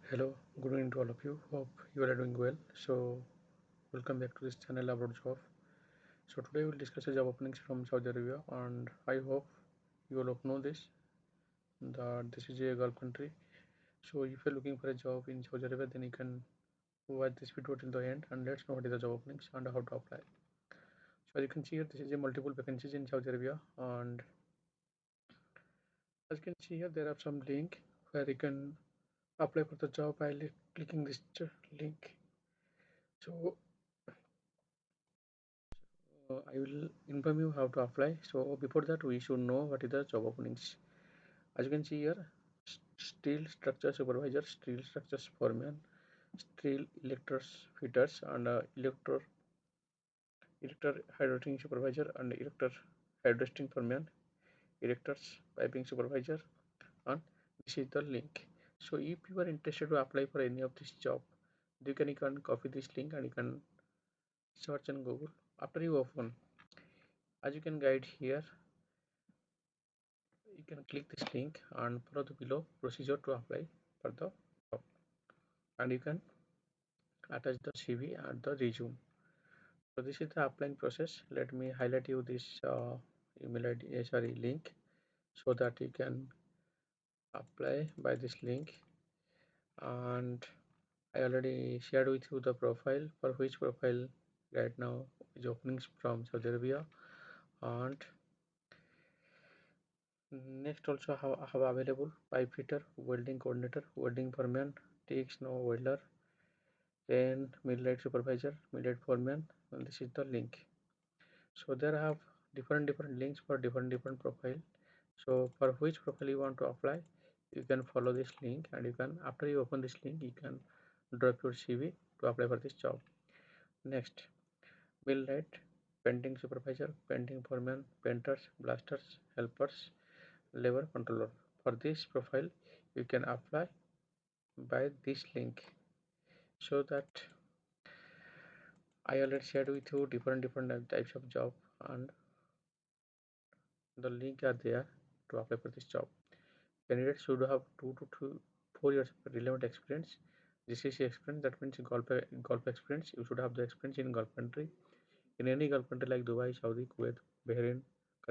Hello, good evening to all of you. Hope you are doing well. So, welcome back to this channel about job. So, today we'll discuss a job openings from Saudi Arabia, and I hope you all know this that this is a Gulf country. So, if you're looking for a job in Saudi Arabia, then you can watch this video till the end and let's know what is the job openings and how to apply. So, as you can see here, this is a multiple vacancies in Saudi Arabia, and as you can see here, there are some link where you can apply for the job by clicking this link. So I will inform you how to apply. So before that, we should know what is the job openings. As you can see here, steel structure supervisor, steel structures foreman, steel electors fitters, and erector hydrotesting supervisor, and erector hydrotesting foreman, erectors piping supervisor, and this is the link. So if you are interested to apply for any of this job, you can copy this link and you can search on Google. After you open, as you can guide here, you can click this link and follow the below procedure to apply for the job, and you can attach the CV and the resume. So this is the applying process. Let me highlight you this email ID, sorry, link, so that you can apply by this link. And I already shared with you the profile, for which profile right now is openings from Saudi Arabia. And next also I have available pipe fitter, welding coordinator, welding foreman, Tig Smaw welder, then Millwright Supervisor, Millwright Foreman, and this is the link. So there I have different links for different profile. So for which profile you want to apply, you can follow this link, and you can, after you open this link, you can drop your CV to apply for this job. Next, Millwright painting supervisor, painting foreman, painters, blasters, helpers, labor controller. For this profile, you can apply by this link, so that I already shared with you different types of job, and the link are there to apply for this job. Candidates should have 2 to 4 years of relevant experience. GCC experience, that means golf experience. You should have the experience in Gulf country, in any Gulf country like Dubai, Saudi, Kuwait, Bahrain,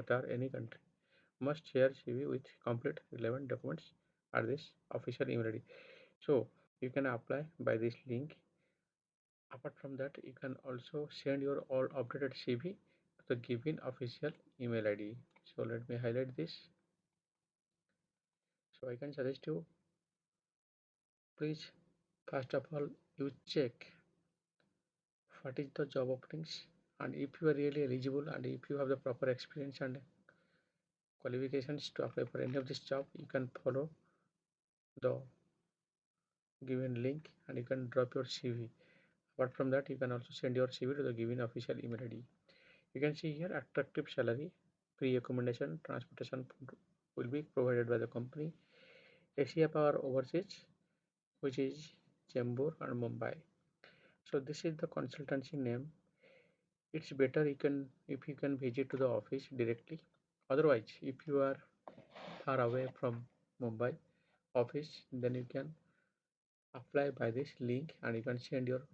Qatar, any country. Must share CV with complete relevant documents at this official email ID. So you can apply by this link. Apart from that, you can also send your all updated CV to the given official email ID. So let me highlight this. So I can suggest you, please, first of all, you check what is the job openings, and if you are really eligible and if you have the proper experience and qualifications to apply for any of this job, you can follow the given link and you can drop your CV. Apart from that, you can also send your CV to the given official email ID. You can see here attractive salary, free accommodation, transportation will be provided by the company. Asia Power Overseas, which is Chembur and Mumbai. So this is the consultancy name. It's better you can, if you can visit to the office directly. Otherwise, if you are far away from Mumbai office, then you can apply by this link and you can send your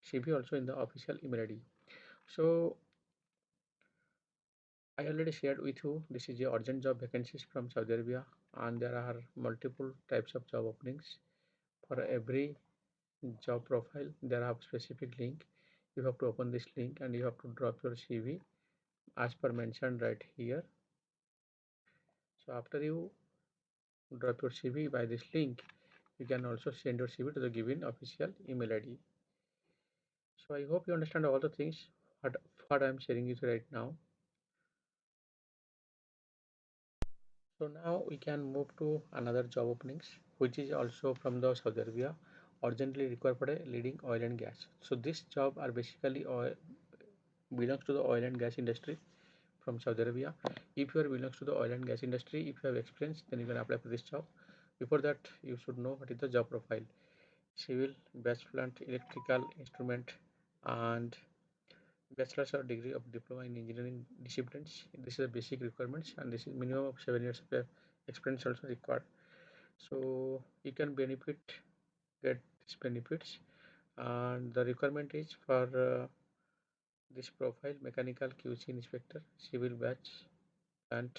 CV also in the official email ID. So I already shared with you, this is the urgent job vacancies from Saudi Arabia, and there are multiple types of job openings. For every job profile, there are specific link. You have to open this link and you have to drop your CV as per mentioned right here. So after you drop your CV by this link, you can also send your CV to the given official email ID. So I hope you understand all the things what I am sharing with you right now. So now we can move to another job openings, which is also from the Saudi Arabia, urgently required for a leading oil and gas. So this job are basically oil, belongs to the oil and gas industry from Saudi Arabia. If you are belongs to the oil and gas industry, if you have experience, then you can apply for this job. Before that, you should know what is the job profile. Civil, bachelor, electrical instrument, and bachelor's or degree of diploma in engineering disciplines. This is the basic requirements, and this is minimum of 7 years of experience also required. So you can benefit get these benefits. And the requirement is for this profile: mechanical QC inspector, civil batch, and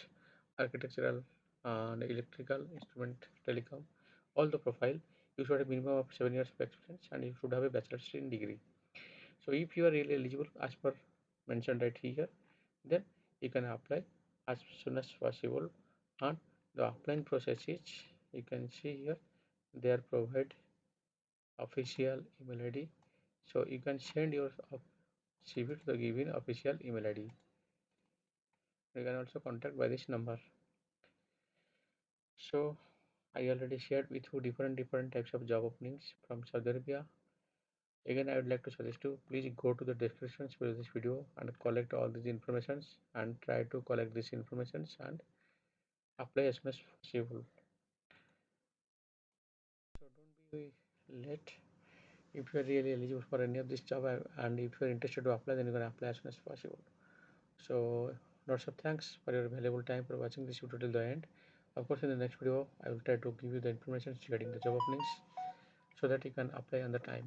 architectural and electrical, instrument, telecom. All the profile, you should have a minimum of 7 years of experience and you should have a bachelor's in degree. So if you are really eligible as per mentioned right here, then you can apply as soon as possible. And the applying process is, you can see here, they are provide official email ID. So you can send your CV to the given official email ID. You can also contact by this number. So I already shared with you different types of job openings from Saudi Arabia. Again, I would like to suggest you, please go to the descriptions below this video and collect all these informations and try to collect these informations and apply as much as possible. So don't be late. If you are really eligible for any of this job and if you are interested to apply, then you can apply as soon as possible. So lots of thanks for your valuable time for watching this video till the end. Of course, in the next video, I will try to give you the information regarding the job openings so that you can apply on the time.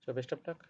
So best of luck.